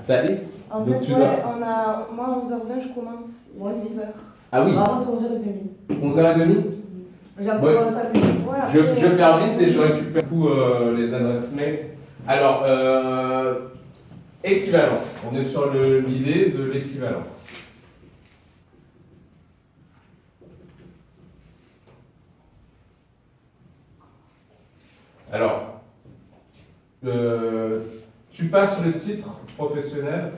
Sa liste. En Donc fait, tu ouais, dois... moi à 11h20 je commence, il Moi est aussi. 11h. Ah oui, Moi, c'est 11h30. 11h30. J'ai un Ouais. peu ça plus. Ouais, Je après, pars vite et je récupère du coup les adresses mail. Alors, équivalence. On est sur l'idée de l'équivalence. Alors, tu passes le titre professionnel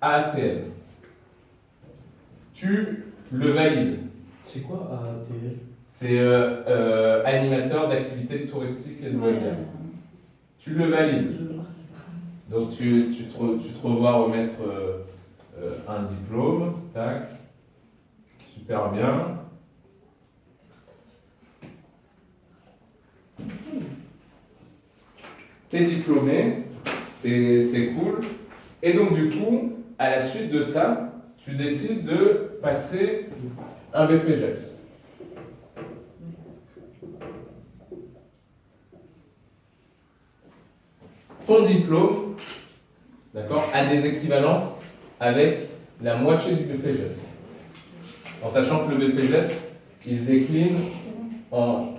à ATL. Tu le valides. C'est quoi ATL? C'est animateur d'activités touristiques et de loisirs. Tu le valides. Donc tu te revois remettre un diplôme. Tac. Super bien. T'es diplômé, c'est cool. Et donc du coup, à la suite de ça, tu décides de passer un BPGEPS. Ton diplôme, d'accord, a des équivalences avec la moitié du BPGEPS. En sachant que le BPGEPS, il se décline en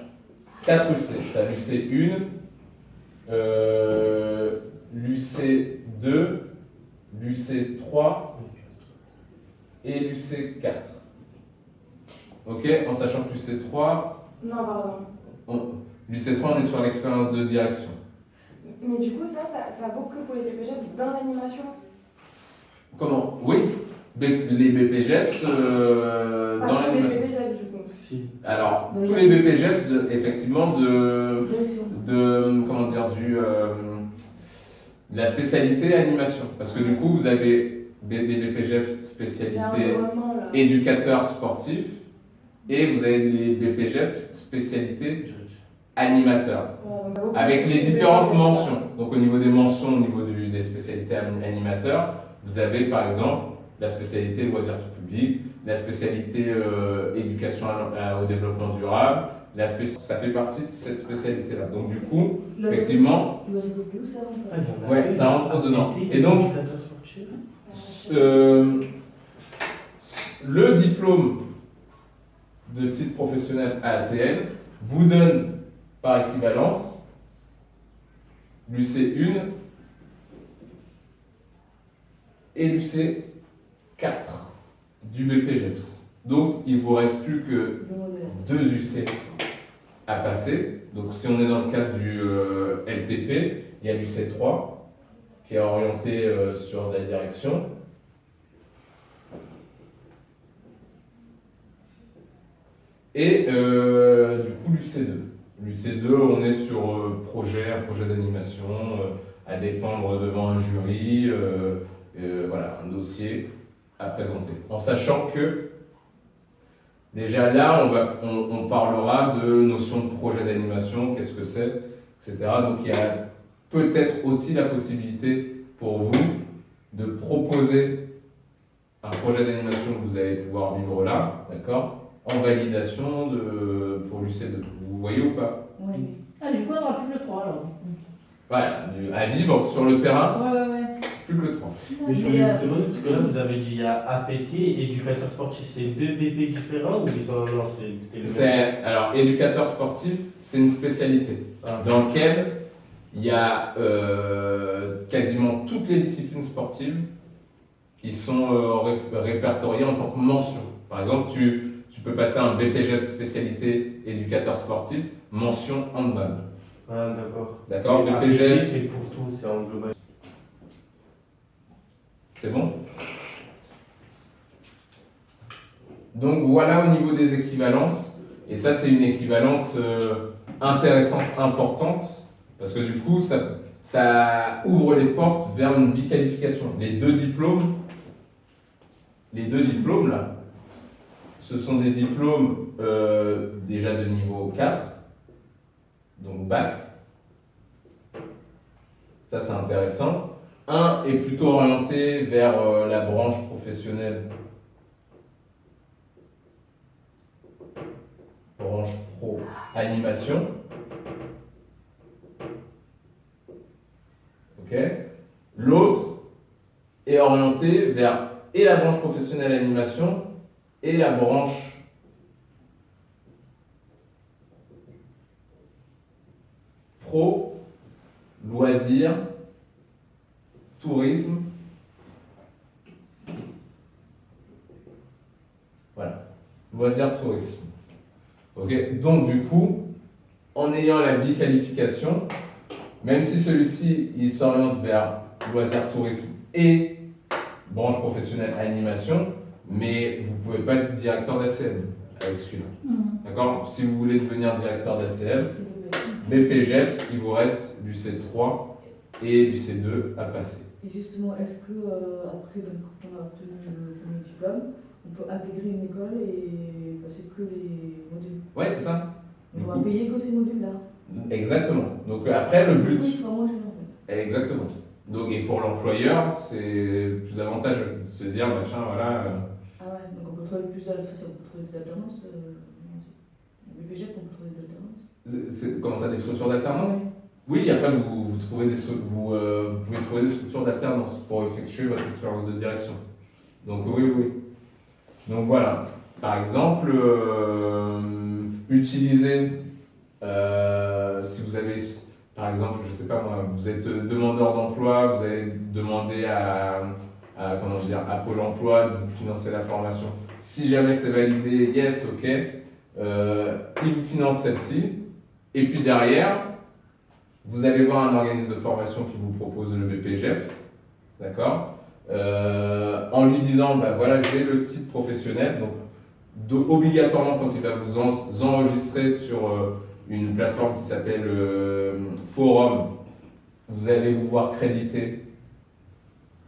4 UC. Tu as l'UC1, l'UC2, l'UC3 et l'UC4. Ok, en sachant que l'UC3, Non, pardon. l'UC3, on est sur l'expérience de direction. Mais du coup, ça vaut que pour les BPGEPS dans l'animation. Comment? Oui, les BPGEPS Pas dans tous les l'animation. BPGEPS du coup. Si. Alors, Oui. tous les BPGEPS, effectivement, Direction. comment dire, de la spécialité animation. Parce que du coup, vous avez des BPGEPS Il y a spécialité environnement là. éducateur sportif et vous avez les BPGEPS spécialité animateur. Ouais, donc ça vaut que Avec pour les ces différentes BPGEPS, mentions. Donc au niveau des mentions, au niveau des spécialités animateurs, vous avez par exemple la spécialité loisirs tout public, la spécialité éducation au développement durable, ça fait partie de cette spécialité-là. Donc du coup, effectivement, Il va se doubler ou ça rentre Ah, il y en a ouais, deux, ça rentre dedans. APT, Et donc, éducateur sportif. le diplôme de titre professionnel ATL vous donne par équivalence l'UC1 et l'UC4 du BPGEPS. Donc il ne vous reste plus que 2 UC à passer. Donc si on est dans le cadre du LTP, il y a l'UC3 qui est orienté sur la direction. Et du coup l'UC2. L'UC2, on est sur un projet d'animation à défendre devant un jury, voilà, un dossier à présenter. En sachant que déjà là, on parlera de notion de projet d'animation, qu'est-ce que c'est, etc. Donc il y a peut-être aussi la possibilité pour vous de proposer un projet d'animation que vous allez pouvoir vivre là, d'accord, en validation pour l'UC2. Vous voyez ou pas? Oui. Ah, du coup, on aura plus le 3 alors. Voilà, à vivre sur le terrain, Ouais. plus que le 3. Mais je voulais vous demander, parce que là vous avez dit il y a APT, éducateur sportif, c'est deux BP différents ou ils sont non, c'était le même? Alors, éducateur sportif, c'est une spécialité Ah. dans laquelle il y a quasiment toutes les disciplines sportives qui sont répertoriées en tant que mention. Par exemple, tu peux passer un BPGEPS spécialité éducateur sportif, mention handball. Ah, d'accord. D'accord, Et BPGEPS, APT, c'est pour tout, c'est en global. c'est bon? Donc voilà au niveau des équivalences. Et ça, c'est une équivalence intéressante, importante, parce que du coup, ça ouvre les portes vers une biqualification. Les deux diplômes là, ce sont des diplômes déjà de niveau 4, donc bac. Ça, c'est intéressant. Un est plutôt orienté vers la branche professionnelle, branche pro animation. Ok. L'autre est orienté vers et la branche professionnelle animation et la branche pro, loisirs, tourisme. Voilà, loisirs, tourisme. Ok, donc du coup, en ayant la biqualification, même si celui-ci il s'oriente vers loisirs, tourisme et branche professionnelle animation, mais vous ne pouvez pas être directeur d'ACM avec celui-là. D'accord? Si vous voulez devenir directeur d'ACM, BPGEPS, il vous reste du C3 et du C2 à passer. Et justement, est-ce que après, donc, quand on a obtenu le diplôme, on peut intégrer une école et passer que les modules? Ouais, c'est ça. On va payer que ces modules-là. Exactement. Donc après, le but. Oui, soit moins cher en fait. Exactement. Donc, et pour l'employeur, c'est plus avantageux de se dire, machin, voilà. Ah ouais, donc on peut trouver plus d'alternance. On peut trouver des alternances. BPGEP, on peut trouver des alternances. Comment ça, des structures d'alternance? Oui, après, vous pouvez trouver des structures d'alternance pour effectuer votre expérience de direction. Donc, oui. Donc, voilà. Par exemple, utiliser, si vous avez, par exemple, je sais pas moi, vous êtes demandeur d'emploi, vous allez demander à Pôle emploi de vous financer la formation. Si jamais c'est validé, yes, ok, il vous finance celle-ci. Et puis derrière, vous allez voir un organisme de formation qui vous propose le BPGEPS, d'accord, en lui disant, bah voilà, j'ai le titre professionnel, donc obligatoirement quand il va vous enregistrer sur une plateforme qui s'appelle Forum, vous allez vous voir créditer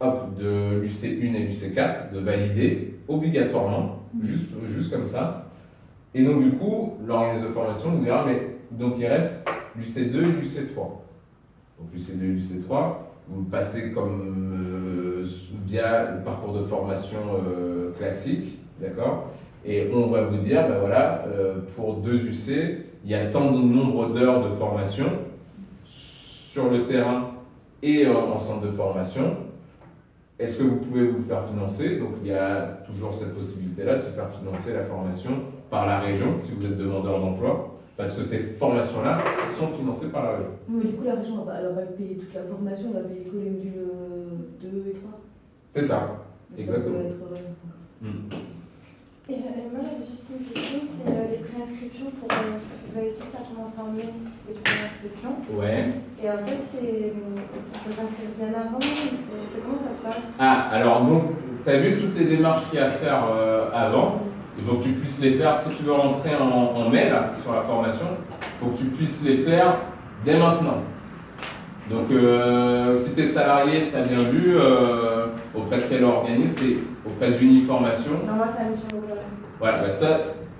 de l'UC1 et l'UC4, de valider obligatoirement, juste comme ça. Et donc du coup, l'organisme de formation vous dira, mais donc il reste l'UC2 et l'UC3. Donc l'UC2 et l'UC3, vous le passez comme via le parcours de formation classique, d'accord? Et on va vous dire, ben voilà, pour 2 UC, il y a tant de nombre d'heures de formation sur le terrain et en centre de formation. Est-ce que vous pouvez vous le faire financer? Donc il y a toujours cette possibilité-là de se faire financer la formation par la région, si vous êtes demandeur d'emploi, parce que ces formations-là sont financées par la région. Mais du coup, la région, elle va payer toute la formation, elle va payer que les modules 2 et 3. C'est ça, Donc exactement. Ça peut être, Et moi j'avais juste une question, c'est les préinscriptions pour. Vous avez dit que ça commence en mai, les premières sessions. Ouais. Et en fait, il faut s'inscrire bien avant. Comment ça se passe? Ah, alors donc, tu as vu toutes les démarches qu'il y a à faire avant. Il faut que tu puisses les faire, si tu veux rentrer en mai là, sur la formation, il faut que tu puisses les faire dès maintenant. Donc, si tu es salarié, tu as bien vu, auprès de quel organisme, c'est auprès d'Uniformation. Non, moi c'est la mission locale. Voilà, bah, toi,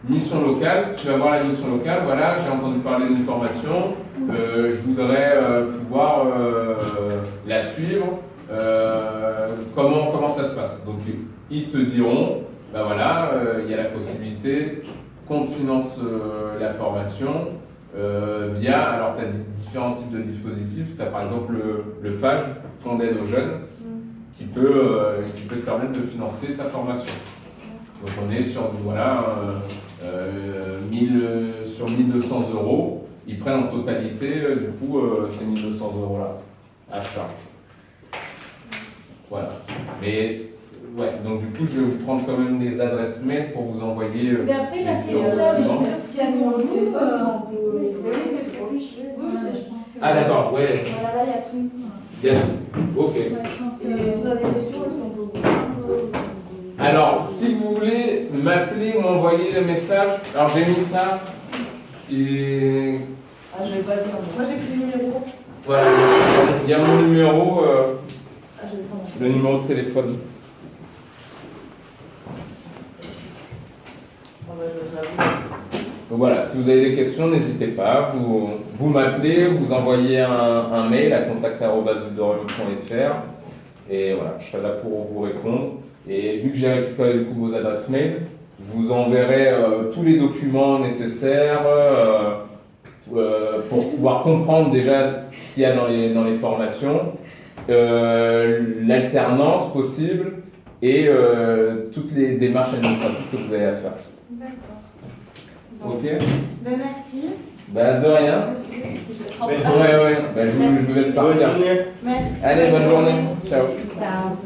mission locale, tu vas voir la mission locale, voilà, j'ai entendu parler d'une formation, je voudrais pouvoir la suivre, comment ça se passe? Donc, ils te diront, bah voilà, il y a la possibilité qu'on te finance la formation via, alors tu as différents types de dispositifs, tu as par exemple le FAGE, Fonds d'aide aux jeunes, qui peut te permettre de financer ta formation. Donc on est sur, voilà, sur 1200 €, ils prennent en totalité du coup ces 1200 € là à charge. Voilà. Mais ouais, donc du coup je vais vous prendre quand même des adresses mail pour vous envoyer. Mais après il a fait les ça, je documents. pense qu'il y a numéro de téléphone, on peut. Oui, c'est pour lui. Oui, ça, je pense que. Ah d'accord, ouais. Voilà, là il y a tout. Bien. Ok. Ouais, je pense que. Et si on a des questions, est-ce qu'on peut vous prendre? Alors, si vous voulez m'appeler ou m'envoyer des messages, alors j'ai mis ça. Et Ah, je vais pas le dire. Moi, j'ai pris le numéro. voilà, il y a mon numéro, Ah, je vais le prendre. le numéro de téléphone. Ah, bah, je vais faire. Donc voilà, si vous avez des questions, n'hésitez pas, vous m'appelez, vous envoyez un mail à contact@udorem.fr et voilà, je serai là pour vous répondre. Et vu que j'ai récupéré du coup vos adresses mail, je vous enverrai tous les documents nécessaires pour pouvoir comprendre déjà ce qu'il y a dans les formations l'alternance possible et toutes les démarches administratives que vous avez à faire. D'accord. Bon. Ok. Ben, merci. Bah de rien. Merci. Ouais, ouais. Bah, je vous laisse Bonne partir. journée. Merci. Allez, bonne journée. Ciao. Ciao.